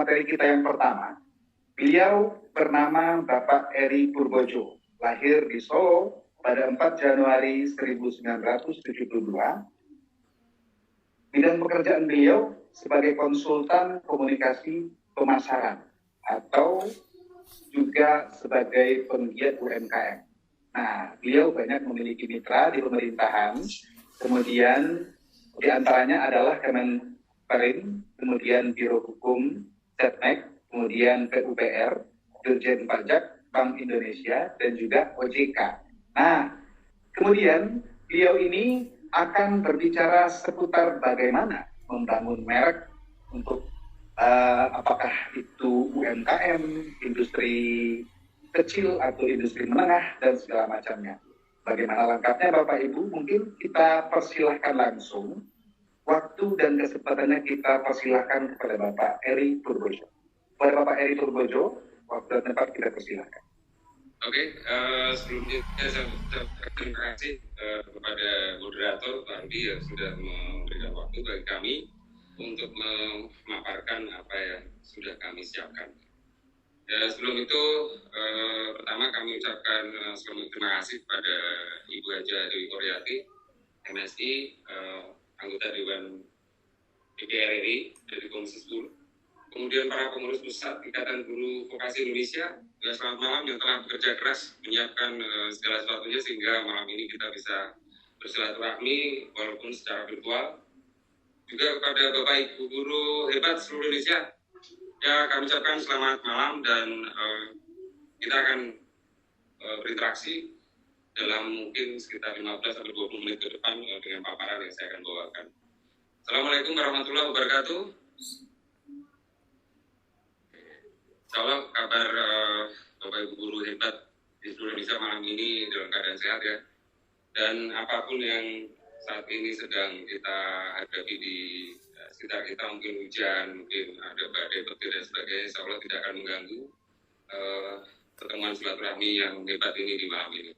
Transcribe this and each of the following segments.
materi kita yang pertama. Beliau bernama Bapak Eri Purbojo, lahir di Solo pada 4 Januari 1972. Bidang pekerjaan beliau sebagai konsultan komunikasi pemasaran atau juga sebagai penggiat UMKM. Nah, beliau banyak memiliki mitra di pemerintahan, kemudian di antaranya adalah Kemenperin, kemudian Biro Hukum, Setnek, kemudian PUPR, Dirjen Pajak, Bank Indonesia, dan juga OJK. Nah, kemudian beliau ini akan berbicara seputar bagaimana membangun merek untuk apakah itu UMKM, industri kecil atau industri menengah, dan segala macamnya. Bagaimana lengkapnya Bapak Ibu? Mungkin kita persilahkan langsung. Waktu dan kesempatannya kita persilahkan kepada Bapak Eri Purbojo. Kepada Bapak Eri Purbojo, waktu dan tempat kita persilahkan. Oke, sebelumnya saya terima kasih kepada moderator Pak Rudi yang sudah memberikan waktu bagi kami untuk memaparkan apa yang sudah kami siapkan. Ya, sebelum itu, pertama kami ucapkan selamat terima kasih kepada Ibu Haja Dewi Koryati, MSI, anggota Dewan DPR RI dari Komisi 10, kemudian para pengurus pusat Ikatan Guru Vokasi Indonesia. Ya, selamat malam yang telah bekerja keras menyiapkan segala sesuatunya sehingga malam ini kita bisa bersilaturahmi walaupun secara virtual. Juga kepada Bapak Ibu Guru hebat seluruh Indonesia, ya kami ucapkan selamat malam dan kita akan berinteraksi dalam mungkin sekitar 15-20 menit ke depan dengan paparan yang saya akan bawakan. Assalamualaikum warahmatullahi wabarakatuh. Insyaallah kabar Bapak Ibu Guru hebat di seluruh Indonesia malam ini dalam keadaan sehat ya. Dan apapun yang saat ini sedang kita hadapi di sekitar kita, mungkin hujan, mungkin ada badai, petir dan sebagainya, insya Allah tidak akan mengganggu pertemuan silaturahmi yang hebat ini di malam ini.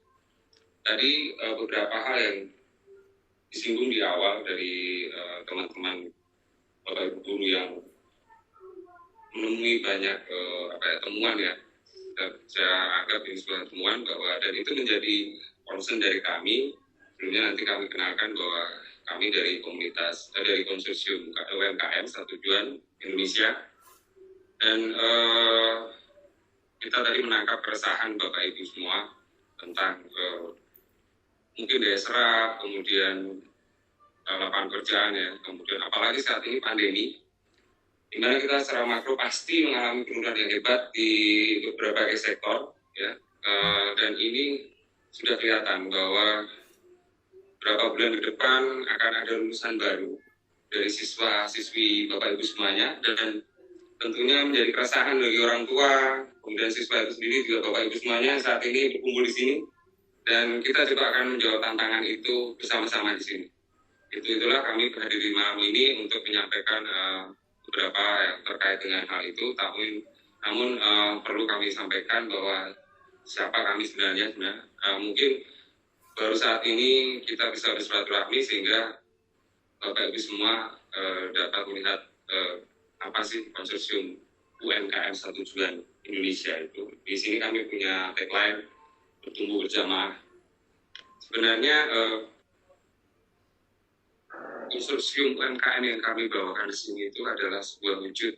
Tadi beberapa hal yang disinggung di awal dari teman-teman Bapak Ibu Guru yang menemui banyak temuan ya. Saya anggap ini sebuah temuan bahwa dan itu menjadi concern dari kami. Sebelumnya nanti kami kenalkan bahwa kami dari komunitas, dari konsorsium UMKM Satu Tujuan Indonesia, dan kita tadi menangkap keresahan Bapak Ibu semua tentang mungkin daya serap, kemudian lapangan kerjaan ya, kemudian apalagi saat ini pandemi, di mana kita secara makro pasti mengalami penurunan yang hebat di beberapa sektor ya, dan ini sudah kelihatan bahwa beberapa bulan ke depan akan ada lulusan baru dari siswa-siswi Bapak Ibu semuanya, dan tentunya menjadi keresahan bagi orang tua, kemudian siswa itu sendiri juga Bapak Ibu semuanya saat ini berkumpul di sini, dan kita juga akan menjawab tantangan itu bersama-sama di sini. Itulah kami berhadir di malam ini untuk menyampaikan beberapa yang terkait dengan hal itu, namun perlu kami sampaikan bahwa siapa kami sebenarnya. Mungkin baru saat ini kita bisa bersilaturahmi sehingga Bapak Ibu semua dapat melihat apa sih konsorsium UMKM Satu Tujuan Indonesia itu. Di sini kami punya tagline bertumbuh berjamaah. Sebenarnya konsorsium UMKM yang kami bawakan di sini itu adalah sebuah wujud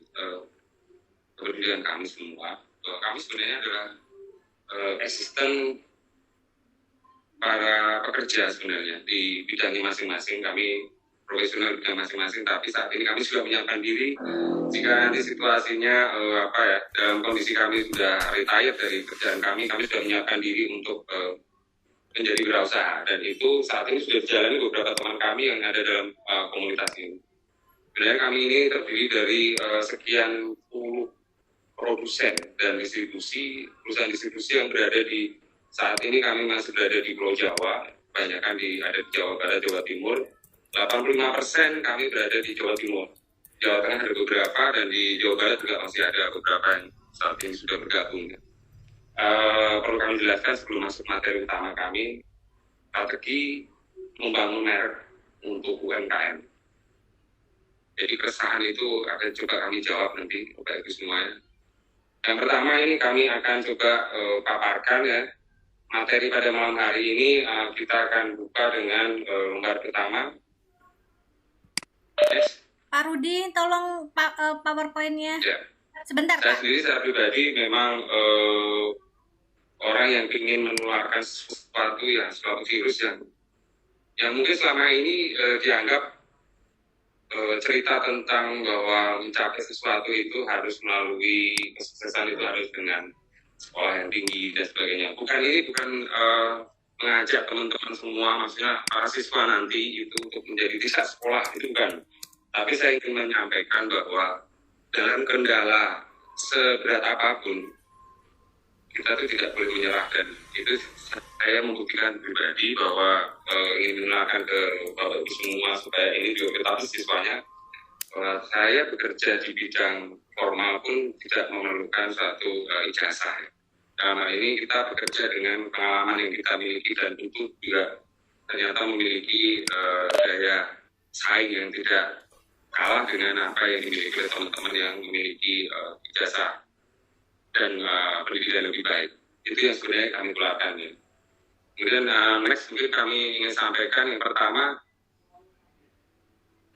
kepedulian kami semua. Bahwa kami sebenarnya adalah asisten para pekerja sebenarnya di bidangnya masing-masing. Kami profesional bidang masing-masing, tapi saat ini kami sudah menyiapkan diri jika nanti situasinya dalam kondisi kami sudah retired dari kerjaan kami sudah menyiapkan diri untuk menjadi wirausaha, dan itu saat ini sudah dijalani beberapa teman kami yang ada dalam komunitas ini. Sebenarnya kami ini terdiri dari sekian puluh produsen dan perusahaan distribusi yang berada di saat ini kami masih berada di Pulau Jawa, kebanyakan ada di Jawa Barat, Jawa Timur. 85% kami berada di Jawa Timur. Jawa Tengah ada beberapa, dan di Jawa Barat juga masih ada beberapa yang saat ini sudah bergabung. Perlu kami jelaskan sebelum masuk materi utama kami, strategi membangun merek untuk UMKM. Jadi keresahan itu akan coba kami jawab nanti Bapak Ibu semuanya. Yang pertama ini kami akan coba paparkan ya materi pada malam hari ini. Kita akan buka dengan lembar pertama. Next. Pak Rudi, tolong PowerPoint-nya. Ya. Sebentar, Saya Pak. sendiri secara pribadi memang orang yang ingin menularkan suatu virus yang mungkin selama ini dianggap cerita tentang bahwa mencapai sesuatu itu harus melalui kesuksesan itu harus dengan sekolah yang tinggi dan sebagainya. Bukan mengajak teman-teman semua, maksudnya para siswa nanti itu untuk menjadi tidak sekolah, itu bukan. Tapi saya ingin menyampaikan bahwa dalam kendala seberat apapun, kita itu tidak boleh menyerah, dan itu saya membuktikan pribadi bahwa ingin menularkan ke Bapak Ibu semua supaya ini juga ketahui siswanya bahwa saya bekerja di bidang formal pun tidak memerlukan suatu ijazah. Dalam hal ini kita bekerja dengan pengalaman yang kita miliki dan itu juga ternyata memiliki daya saing yang tidak kalah dengan apa yang dimiliki oleh teman-teman yang memiliki ijazah dan pendidikan lebih baik. Itu yang sebenarnya kami keluarkan ya. Kemudian next mungkin kami ingin sampaikan yang pertama,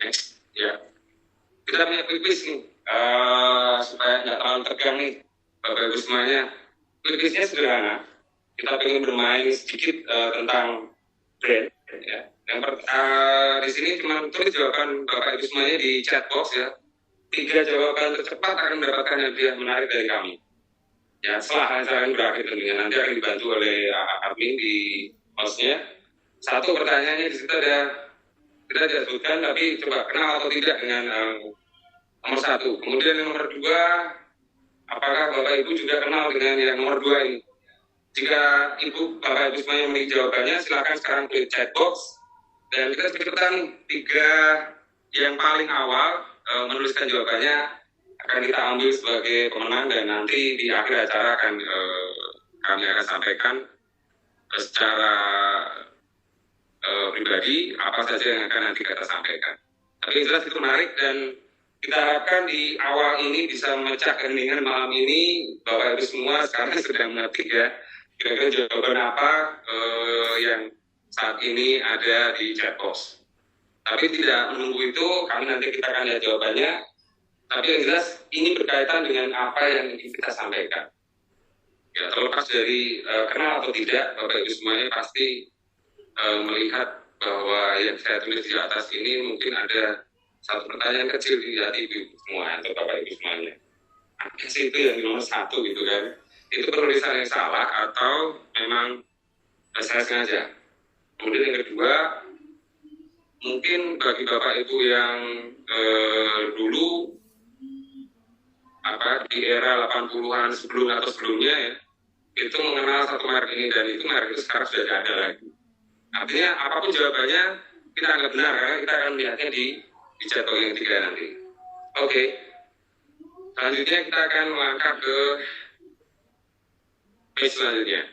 next ya, kita punya quiz nih supaya nggak terlalu tegang nih Bapak Ibu semuanya. Quiznya sederhana, kita ingin bermain sedikit tentang brand ya. Yang di sini cuma tulis jawaban Bapak Ibu semuanya di chat box ya. 3 jawaban tercepat akan mendapatkan hadiah menarik dari kami. Ya, setelah acara berakhir tentunya nanti akan dibantu oleh admin di hostnya. 1 pertanyaannya di situ ada kita tidak sebutkan, tapi coba kenal atau tidak dengan nomor 1. Kemudian yang nomor 2, apakah Bapak Ibu juga kenal dengan yang nomor 2 ini? Jika Ibu Bapak Ibu semuanya memiliki jawabannya, silakan sekarang klik chat box dan kita cepetan 3 yang paling awal menuliskan jawabannya akan kita ambil sebagai pemenang, dan nanti di akhir acara akan kami akan sampaikan secara pribadi apa saja yang akan nanti kita sampaikan. Tapi jelas itu menarik dan kita harapkan di awal ini bisa memecah keheningan malam ini. Bapak Ibu semua sekarang sedang mengetik ya kira-kira jawaban apa yang saat ini ada di chat box. Tapi tidak menunggu itu, kami nanti kita akan lihat jawabannya. Tapi yang jelas ini berkaitan dengan apa yang ingin kita sampaikan. Ya, terlepas dari kenal atau tidak, Bapak Ibu semuanya pasti melihat bahwa yang saya tulis di atas ini mungkin ada satu pertanyaan kecil di hati Ibu semua atau Bapak Ibu semuanya. Apa sih itu yang nomor 1 gitu kan? Itu penulisan yang salah atau memang saya sengaja? Kemudian yang kedua, mungkin bagi Bapak Ibu yang dulu di era 80-an sebelum atau sebelumnya ya, itu mengenal satu merek ini, dan itu merek itu sekarang sudah tidak ada lagi. Artinya apapun jawabannya kita anggap benar karena kita akan melihatnya di chat box yang 3 nanti. Oke. Selanjutnya kita akan melangkah ke page selanjutnya.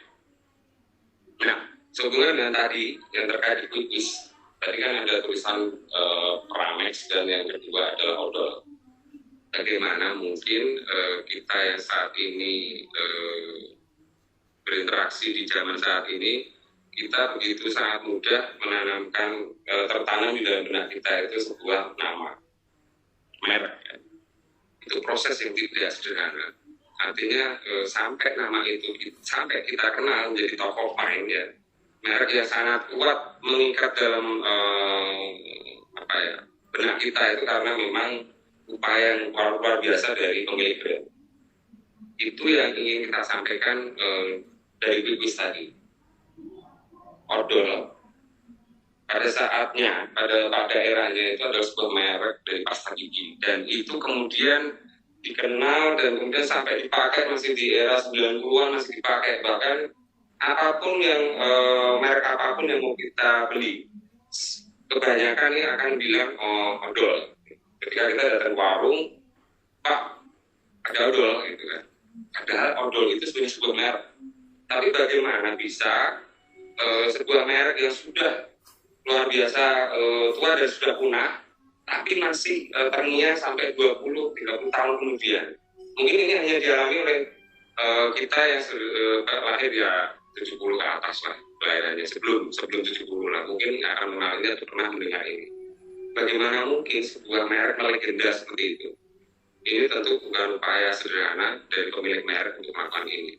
Nah, sehubungan dengan tadi yang terkait di quiz, tadi kan ada tulisan Pramex dan yang kedua adalah odol. Bagaimana mungkin kita yang saat ini berinteraksi di zaman saat ini, kita begitu sangat mudah menanamkan tertanam di dalam benak kita itu sebuah nama merek ya. Itu proses yang tidak sederhana. Artinya sampai nama itu sampai kita kenal menjadi top of mind ya, merek yang sangat kuat mengikat dalam benak kita itu karena memang upaya yang luar biasa dari pemilik brand. Itu yang ingin kita sampaikan dari quiz tadi. Odol pada saatnya, pada eranya itu adalah sebuah merek dari pasta gigi, dan itu kemudian dikenal dan kemudian sampai dipakai masih di era 90-an masih dipakai, bahkan apapun yang merek apapun yang mau kita beli kebanyakan ini akan bilang odol. Ketika kita datang warung, Pak, ada odol gitu kan. Padahal odol itu sebenarnya sebuah merek. Tapi bagaimana bisa sebuah merek yang sudah luar biasa tua dan sudah punah tapi masih terngiang sampai 20-30 tahun kemudian. Mungkin ini hanya dialami oleh kita yang lahir ya 70 ke atas lah kelahirannya, sebelum 70 lah, mungkin akan mengenalinya atau pernah mendengar ini. Bagaimana mungkin sebuah merek melegenda seperti itu? Ini tentu bukan upaya sederhana dari pemilik merek untuk melakukan ini.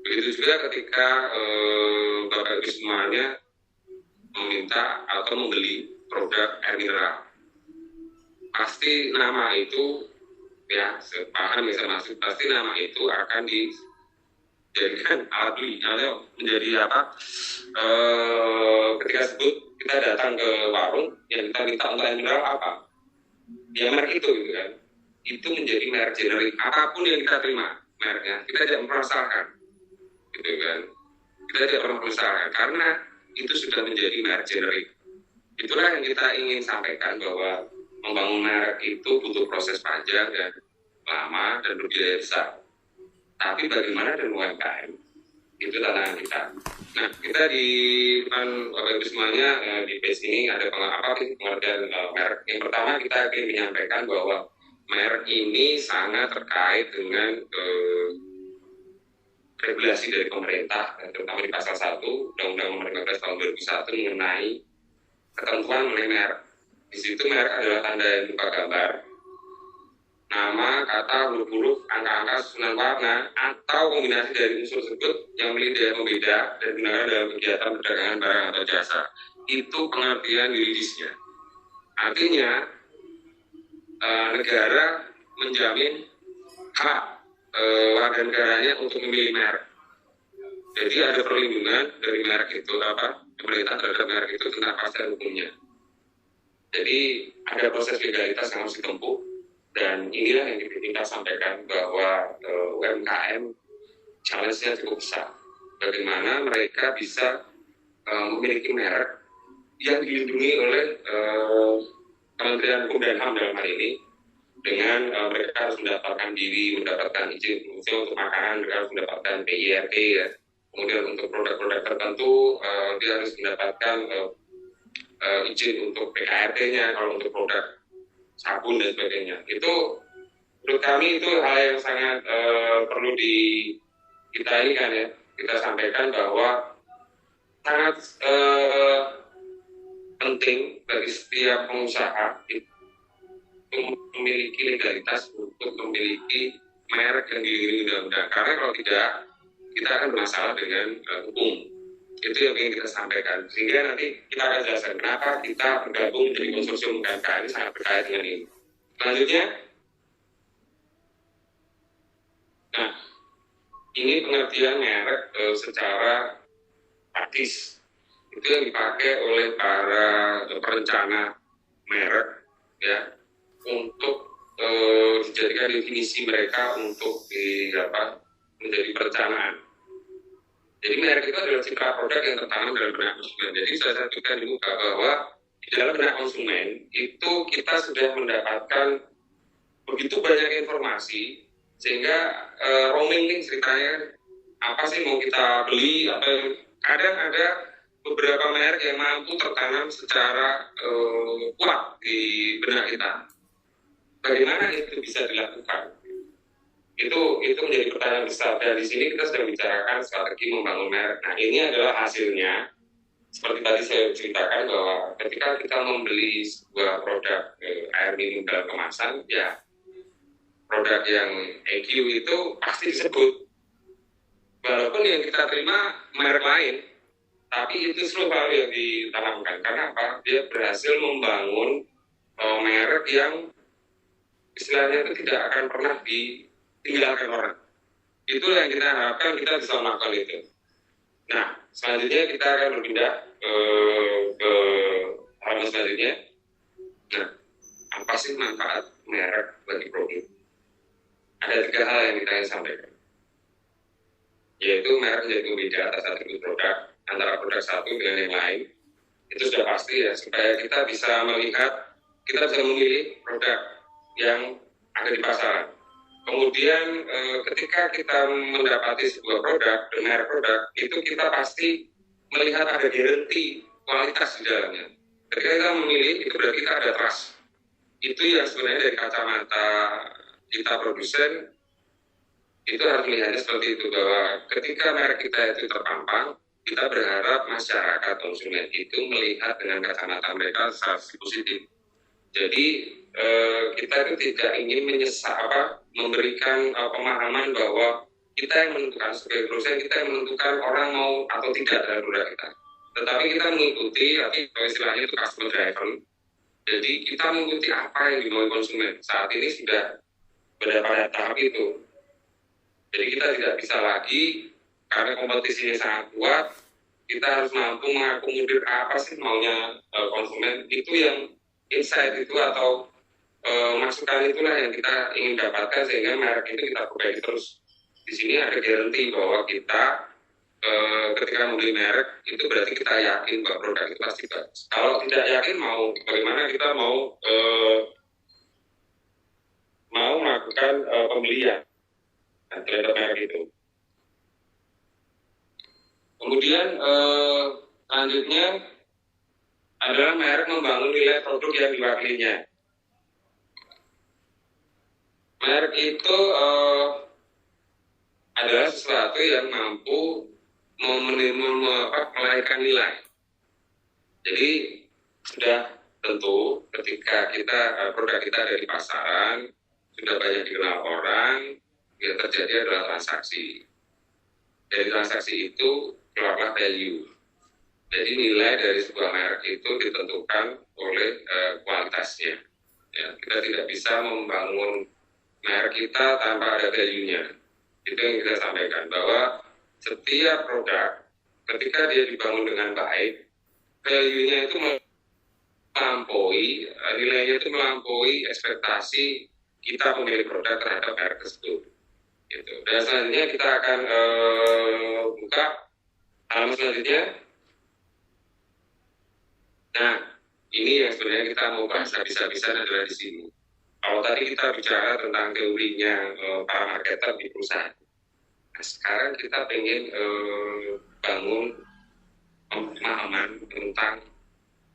Begitu juga ketika Bapak Ibu semuanya meminta atau membeli produk air mineral, pasti nama itu ya sepaham bisa masuk, pasti nama itu akan dijadikan alat beli atau menjadi apa, ketika sebut kita datang ke warung yang kita minta untuk air mineral apa ya merek itu gitu kan, itu menjadi merek generik apapun yang kita terima mereknya, kita tidak mempermasalahkan gitu kan, kita tidak pernah mempermasalahkan karena itu sudah menjadi merek generik. Itulah yang kita ingin sampaikan, bahwa membangun merek itu butuh proses panjang dan lama dan berbiaya besar. Tapi bagaimana dengan UMKM? Itu tantangan kita. Nah, kita di depan Bapak Ibu semuanya di page ini ada pengertian merek. Yang pertama kita ingin menyampaikan bahwa merek ini sangat terkait dengan regulasi dari pemerintah, terutama di pasal 1 Undang-Undang Nomor 15 Tahun 2001 mengenai ketentuan mengenai merek. Di situ merek adalah tanda yang berupa gambar, nama, kata, huruf-huruf, angka-angka, susunan warna, atau kombinasi dari unsur tersebut yang memiliki daya pembeda dan digunakan dalam kegiatan perdagangan barang atau jasa. Itu pengertian yuridisnya. Artinya, negara menjamin hak warga negaranya untuk memilih merek. Jadi ada perlindungan dari merek itu, pemerintah terhadap merek itu tentang kepastian hukumnya. Jadi ada proses legalitas yang harus ditempuh, dan inilah yang kita sampaikan bahwa UMKM challenge-nya cukup besar. Bagaimana mereka bisa memiliki merek yang dilindungi oleh Kementerian Hukum dan HAM dalam hal ini, dengan mereka harus mendapatkan izin khususnya untuk makanan, mereka harus mendapatkan PIRT ya. Kemudian untuk produk-produk tertentu dia harus mendapatkan izin untuk PKRT-nya, kalau untuk produk sabun dan sebagainya. Itu menurut kami itu hal yang sangat perlu kita ini kan ya, kita sampaikan bahwa sangat penting bagi setiap pengusaha itu memiliki legalitas untuk memiliki merek yang dilindungi undang-undang. Karena kalau tidak, kita akan bermasalah dengan hukum. Itu yang ingin kita sampaikan. Sehingga nanti kita akan jelaskan kenapa kita bergabung menjadi konsorsium UMKM ini sangat berkait dengan ini. Selanjutnya, nah ini pengertian merek secara praktis. Itu yang dipakai oleh para perencana merek ya, untuk dijadikan definisi mereka untuk menjadi perencanaan. Jadi merek itu adalah citra produk yang tertanam dalam benak konsumen. Jadi saya sampaikan di muka bahwa di dalam benak konsumen itu kita sudah mendapatkan begitu banyak informasi, sehingga roaming nih ceritanya apa sih mau kita beli, atau kadang ada beberapa merek yang mampu tertanam secara kuat di benak kita. Bagaimana itu bisa dilakukan? Itu menjadi pertanyaan besar. Dan di sini kita sedang bicarakan strategi membangun merek. Nah, ini adalah hasilnya. Seperti tadi saya ceritakan bahwa ketika kita membeli sebuah produk air minum dalam kemasan, ya produk yang EQ itu pasti disebut. Walaupun yang kita terima merek lain, tapi itu selalu yang ditanamkan. Karena apa? Dia berhasil membangun merek yang istilahnya itu tidak akan pernah ditinggalkan orang. Itu yang kita harapkan kita bisa melakukan itu. Nah, selanjutnya kita akan berpindah ke halaman selanjutnya. Nah, apa sih manfaat merek bagi produk? Ada 3 hal yang kita ingin sampaikan. Yaitu merek menjadi pembeda atas atribut produk antara produk satu dengan yang lain. Itu sudah pasti ya, supaya kita bisa melihat, kita bisa memilih produk yang ada di pasaran. Kemudian ketika kita mendapati sebuah produk dan merek produk, itu kita pasti melihat ada garansi kualitas di dalamnya. Ketika kita memilih, itu berarti kita ada trust. itu yang sebenarnya dari kacamata kita produsen itu harus melihatnya seperti itu, bahwa ketika merek kita itu terpampang, kita berharap masyarakat konsumen itu melihat dengan kacamata mereka secara positif. Jadi kita itu tidak ingin memberikan pemahaman bahwa kita yang menentukan, sebagai produsen kita yang menentukan orang mau atau tidak dalam produk kita. Tetapi kita mengikuti, atau istilahnya itu customer driven. Jadi kita mengikuti apa yang dimau konsumen. Saat ini sudah berada pada tahap itu. Jadi kita tidak bisa lagi, karena kompetisinya sangat kuat, kita harus mampu mengakomodir apa sih maunya konsumen. Itu yang insight itu atau masukan itulah yang kita ingin dapatkan, sehingga merek itu kita perbaiki terus. Di sini ada garansi bahwa kita ketika membeli merek itu berarti kita yakin bahwa produk itu pasti bagus. Kalau tidak yakin, mau bagaimana kita mau melakukan pembelian terhadap merek itu. Kemudian selanjutnya adalah merek membangun nilai produk yang diwakilinya. Merek itu adalah sesuatu yang mampu melahirkan nilai. Jadi sudah tentu ketika produk kita ada di pasaran, sudah banyak dikenal orang, yang terjadi adalah transaksi. Dari transaksi itu keluarlah value. Jadi nilai dari sebuah merek itu ditentukan oleh kualitasnya. Ya, kita tidak bisa membangun merek kita tanpa ada value-nya. Itu yang kita sampaikan, bahwa setiap produk ketika dia dibangun dengan baik, value-nya itu melampaui, nilainya itu melampaui ekspektasi kita pemilik produk terhadap merek tersebut. Gitu. Dan selanjutnya kita akan buka halaman selanjutnya. Nah, ini yang sebenarnya kita mau bahas habis-habisan adalah di sini. Kalau tadi kita bicara tentang teorinya para marketer di perusahaan. Nah, sekarang kita pengen bangun pemahaman tentang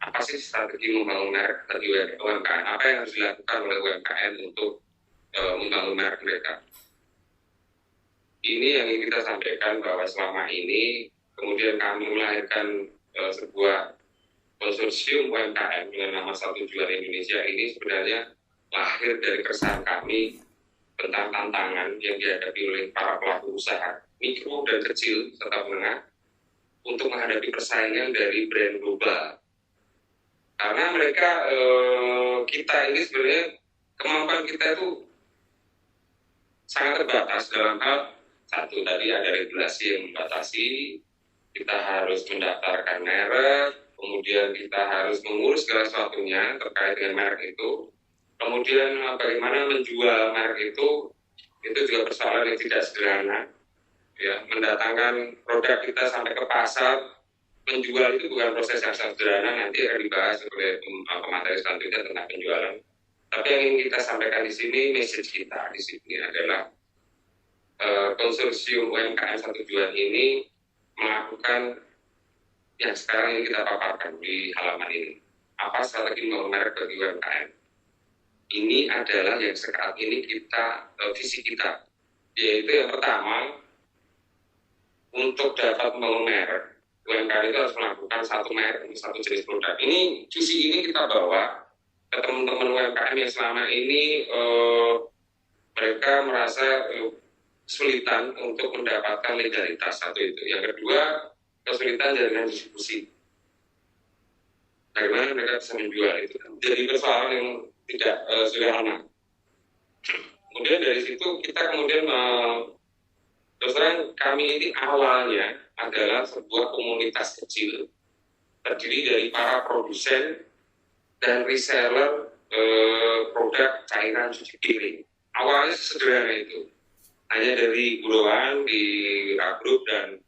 apa sih strategi membangun merek bagi UMKM, apa yang harus dilakukan oleh UMKM untuk membangun merek mereka. Ini yang ingin kita sampaikan, bahwa selama ini kemudian kami melahirkan sebuah konsorsium UMKM dengan nama Satu Juara Indonesia. Ini sebenarnya lahir dari keresahan kami tentang tantangan yang dihadapi oleh para pelaku usaha mikro dan kecil serta menengah untuk menghadapi persaingan dari brand global. Karena mereka, kita ini sebenarnya kemampuan kita itu sangat terbatas dalam hal satu, tadi ada regulasi yang membatasi, kita harus mendaftarkan merek, kemudian kita harus mengurus segala sesuatunya terkait dengan merek itu. Kemudian bagaimana menjual merek itu juga persoalan yang tidak sederhana. Ya, mendatangkan produk kita sampai ke pasar, menjual itu bukan proses yang sederhana, nanti akan dibahas oleh pemateri selanjutnya tentang penjualan. Tapi yang ingin kita sampaikan di sini, message kita di sini adalah konsorsium UMKM Satu Juara ini melakukan yang sekarang yang kita paparkan di halaman ini. Apa strategi membangun merek bagi UMKM? Ini adalah yang sekarang ini visi kita, yaitu yang pertama, untuk dapat membangun merek, UMKM itu harus melakukan satu merek untuk satu jenis produk. Ini visi ini kita bawa ke teman-teman UMKM yang selama ini mereka merasa kesulitan untuk mendapatkan legalitas, satu itu. Yang kedua, kesulitan jaringan distribusi. Bagaimana mereka bisa menjual itu? Jadi persoalan yang tidak sederhana. Kemudian dari situ kita kemudian terus terang kami ini awalnya adalah sebuah komunitas kecil terdiri dari para produsen dan reseller produk cairan cuci piring. Awalnya sederhana itu. Hanya dari guruan di grup, dan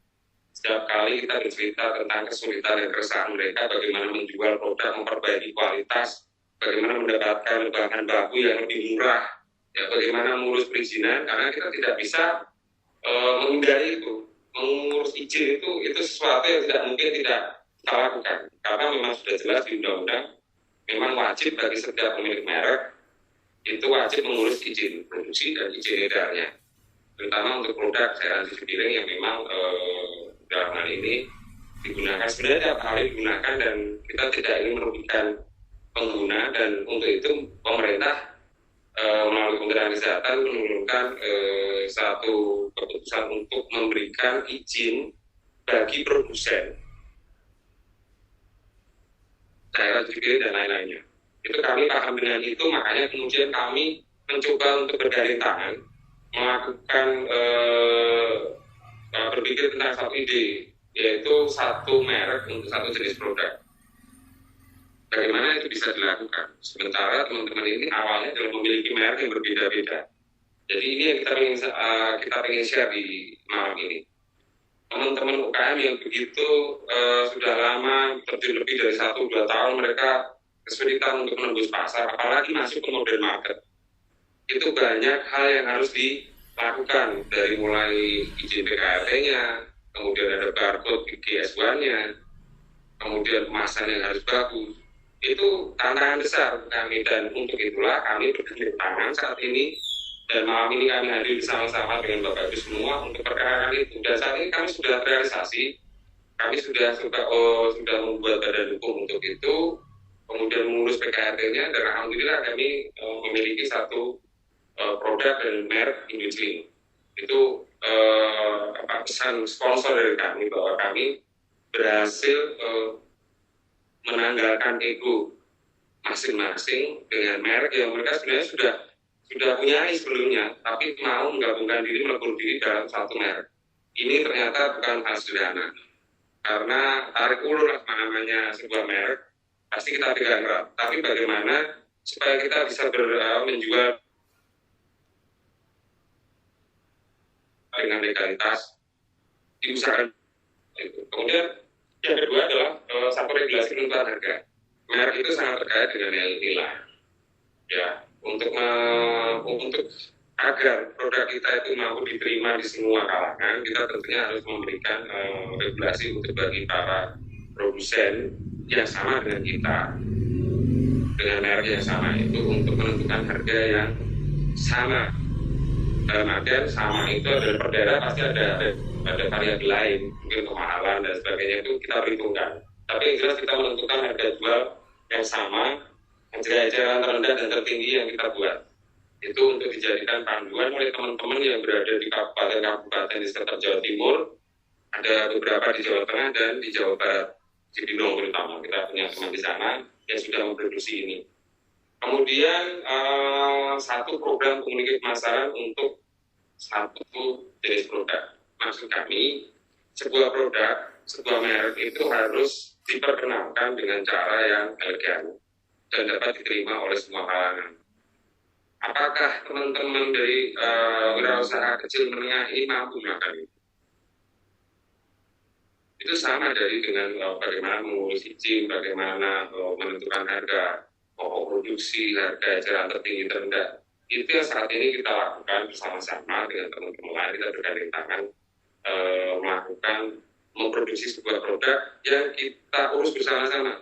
setiap kali kita bercerita tentang kesulitan dan keresahan mereka, bagaimana menjual produk, memperbaiki kualitas, bagaimana mendapatkan bahan baku yang lebih murah, ya, bagaimana mengurus perizinan, karena kita tidak bisa menghindari itu. Mengurus izin itu sesuatu yang tidak mungkin tidak kita lakukan, karena memang sudah jelas di undang-undang, memang wajib bagi setiap pemilik merek itu wajib mengurus izin produksi dan izin edarnya, terutama untuk produk cairan cuci piring yang memang dalam hal ini digunakan, sebenarnya tiap hari digunakan dan kita tidak ingin merugikan pengguna, dan untuk itu pemerintah melalui Kementerian Kesehatan menurunkan satu keputusan untuk memberikan izin bagi produsen cairan cuci piring dan lain-lainnya. Itu kami paham dengan itu, makanya kemudian kami mencoba untuk bergandeng tangan, melakukan berpikir tentang satu ide, yaitu satu merek untuk satu jenis produk. Bagaimana itu bisa dilakukan? Sementara teman-teman ini awalnya adalah memiliki merek yang berbeda-beda. Jadi ini yang kita ingin share di malam ini. Teman-teman UKM yang begitu sudah lama, lebih dari 1-2 tahun, mereka kesulitan untuk menembus pasar, apalagi masuk ke modern market. Itu banyak hal yang harus dilakukan, dari mulai izin PKRT-nya, kemudian ada barcode GS1-nya, kemudian kemasan yang harus bagus. Itu tantangan besar kami, dan untuk itulah kami bergandeng tangan saat ini, dan malam ini kami hadir bersama-sama dengan Bapak Ibu semua untuk perkara itu. Dan saat ini kami sudah realisasi, kami sudah membuat badan hukum untuk itu, kemudian mengurus PKRT-nya, dan alhamdulillah kami memiliki satu produk dan merek industri. Itu pesan sponsor dari kami, bahwa kami berhasil menanggalkan ego masing-masing dengan merek yang mereka sebenarnya sudah punya sebelumnya, tapi mau menggabungkan diri, melebur diri dalam satu merek. Ini ternyata bukan hal sederhana, karena tarik ulur namanya sebuah merek, pasti kita pegang erat. Tapi bagaimana supaya kita bisa menjual dengan legalitas, diusahakan. Kemudian yang kedua adalah satu regulasi penentuan harga. Merek itu sangat terkait dengan nilai. Ya, untuk agar produk kita itu mampu diterima di semua kalangan, kita tentunya harus memberikan regulasi untuk bagi para produsen yang sama dengan kita, dengan merek yang sama itu, untuk menentukan harga yang sama. Dalam artian sama itu adalah per daerah pasti ada variabel lain, mungkin kemahalan dan sebagainya, itu kita perhitungkan. Tapi yang jelas kita menentukan harga jual yang sama, eceran terendah dan tertinggi yang kita buat. Itu untuk dijadikan panduan oleh teman-teman yang berada di kabupaten di sekitar Jawa Timur, ada beberapa di Jawa Tengah dan di Jawa Barat, Cibinong terutama. Kita punya teman di sana yang sudah memproduksi ini. Kemudian satu program komunikasi pemasaran untuk satu jenis produk. Maksud kami, sebuah produk, sebuah merek itu harus diperkenalkan dengan cara yang elegan dan dapat diterima oleh semua kalangan. Apakah teman-teman dari wirausaha kecil menengah ini mampu melakukan itu? Itu sama dengan bagaimana mengurus izin, bagaimana menentukan harga pokok produksi, harga eceran tertinggi terendah. Itu yang saat ini kita lakukan bersama-sama dengan teman-teman lain. Kita bergandeng tangan memproduksi sebuah produk yang kita urus bersama-sama.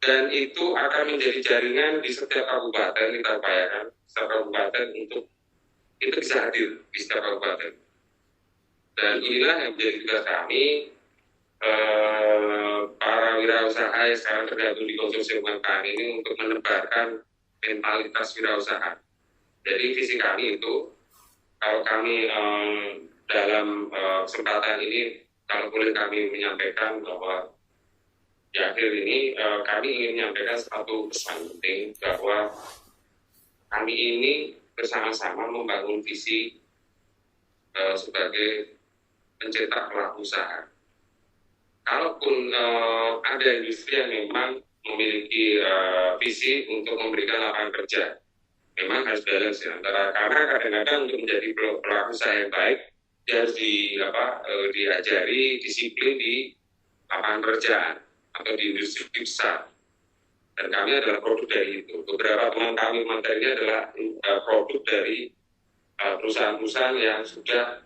Dan itu akan menjadi jaringan di setiap kabupaten. Kita upayakan setiap kabupaten untuk itu bisa hadir di setiap kabupaten. Dan inilah yang menjadi tugas kami, para wirausaha yang sekarang tergabung di konsorsium UMKM ini, untuk menebarkan mentalitas wirausaha. Jadi visi kami itu, kalau kami dalam kesempatan ini, kalau boleh kami menyampaikan bahwa di akhir ini kami ingin menyampaikan satu pesan penting, bahwa kami ini bersama-sama membangun visi sebagai pencetak pelaku usaha. Kalaupun ada industri yang memang memiliki visi untuk memberikan lapangan kerja, memang harus balance ya, antara, karena kadang-kadang untuk menjadi pelaku usaha yang baik, dia harus diajari disiplin di lapangan kerja atau di industri besar. Dan kami adalah produk dari itu. Beberapa teman kami materinya adalah produk dari perusahaan-perusahaan yang sudah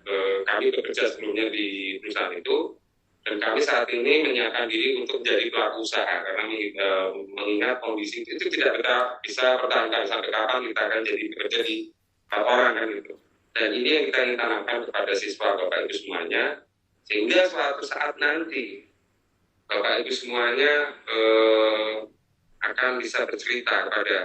kami bekerja sebelumnya di perusahaan itu, Dan kami saat ini menyiapkan diri untuk menjadi pelaku usaha karena mengingat kondisi itu tidak kita bisa pertahankan sampai kapan kita akan jadi bekerja di orang kan gitu. Dan ini yang kita ingin tanamkan kepada siswa Bapak Ibu semuanya, sehingga suatu saat nanti Bapak Ibu semuanya akan bisa bercerita kepada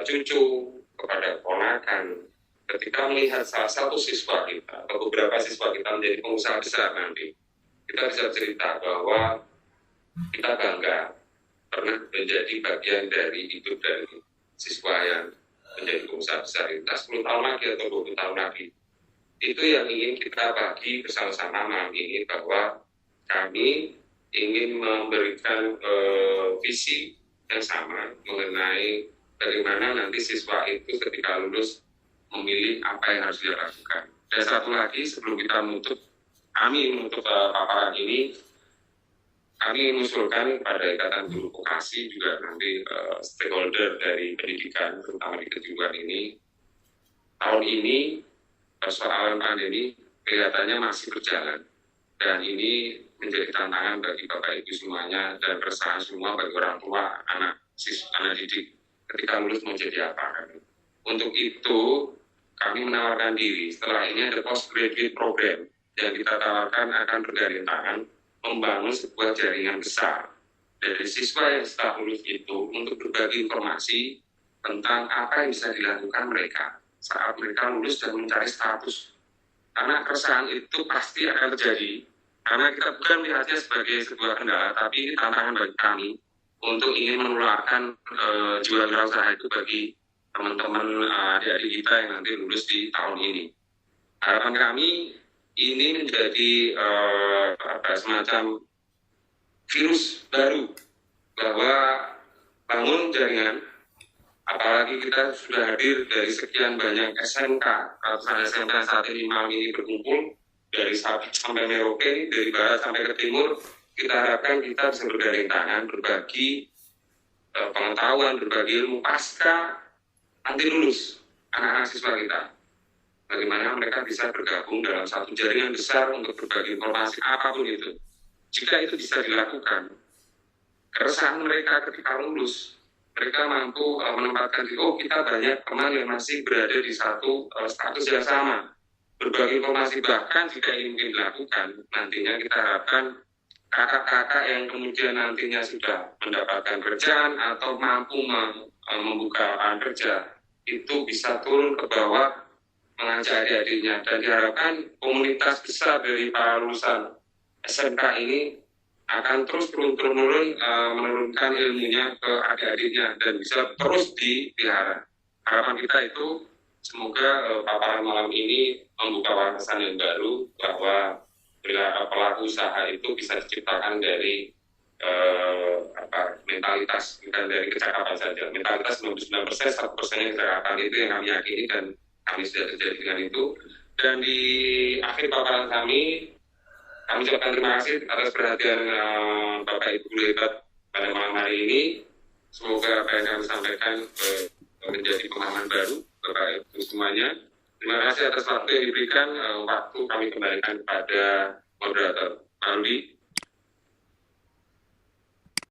cucu, kepada ponakan, ketika melihat salah satu siswa kita atau beberapa siswa kita menjadi pengusaha besar nanti, kita bisa cerita bahwa kita bangga pernah menjadi bagian dari hidup dari siswa yang menjadi pengusaha besar, entah 10 tahun lagi atau 20 tahun lagi. Itu yang ingin kita bagi bersama-sama malam ini, bahwa kami ingin memberikan visi yang sama mengenai bagaimana nanti siswa itu ketika lulus memilih apa yang harus dia lakukan. Dan satu lagi sebelum kita kami menutup paparan ini, kami mengusulkan kepada Ikatan Guru Vokasi juga nanti stakeholder dari pendidikan, terutama di kejuruan ini, tahun ini persoalan pandemi kelihatannya masih berjalan. Dan ini menjadi tantangan bagi Bapak Ibu semuanya dan keresahan semua bagi orang tua, anak didik ketika lulus mau jadi apa kan. Untuk itu kami menawarkan diri, setelah ini ada postgraduate program yang kita tawarkan akan bergandeng tangan membangun sebuah jaringan besar dari siswa yang setelah lulus itu untuk berbagi informasi tentang apa yang bisa dilakukan mereka saat mereka lulus dan mencari status. Karena keresahan itu pasti akan terjadi, karena kita bukan melihatnya sebagai sebuah kendala, tapi ini tantangan bagi kami untuk ingin menularkan jiwa wirausaha itu bagi teman-teman adik-adik kita yang nanti lulus di tahun ini. Harapan kami ini menjadi semacam virus baru, bahwa bangun jaringan, apalagi kita sudah hadir dari sekian banyak SMK, ratusan SMK saat ini malam ini berkumpul, dari Sabang sampai Merauke, dari barat sampai ke timur. Kita harapkan kita bisa bergandeng tangan, berbagi pengetahuan, berbagi ilmu pasca nanti lulus anak-anak siswa kita. Bagaimana mereka bisa bergabung dalam satu jaringan besar untuk berbagi informasi apapun itu. Jika itu bisa dilakukan, keresahan mereka ketika lulus, mereka mampu menempatkan diri, oh kita banyak teman yang masih berada di satu status yang sama. Berbagi informasi, bahkan jika ini mungkin dilakukan, nantinya kita harapkan kakak-kakak yang kemudian nantinya sudah mendapatkan kerjaan atau mampu membuka lapangan kerja, itu bisa turun ke bawah mengajak adik-adiknya, dan diharapkan komunitas besar dari para lulusan SMK ini akan terus turun-turun menurunkan ilmunya ke adik-adiknya dan bisa terus dipelihara. Harapan kita itu semoga paparan malam ini membuka wawasan yang baru, bahwa bila pelaku usaha itu bisa diciptakan dari mentalitas, bukan dari kecakapan saja. Mentalitas 99%, 1% yang kecakapan itu yang kami yakini dan kami sudah terjadi dengan itu. Dan di akhir paparan kami ucapkan terima kasih atas perhatian Bapak Ibu Guru hebat pada malam hari ini. Semoga apa yang kami sampaikan menjadi pemahaman baru Bapak Ibu semuanya. Terima kasih atas waktu yang diberikan. Waktu kami kembalikan kepada moderator Pak Rudi.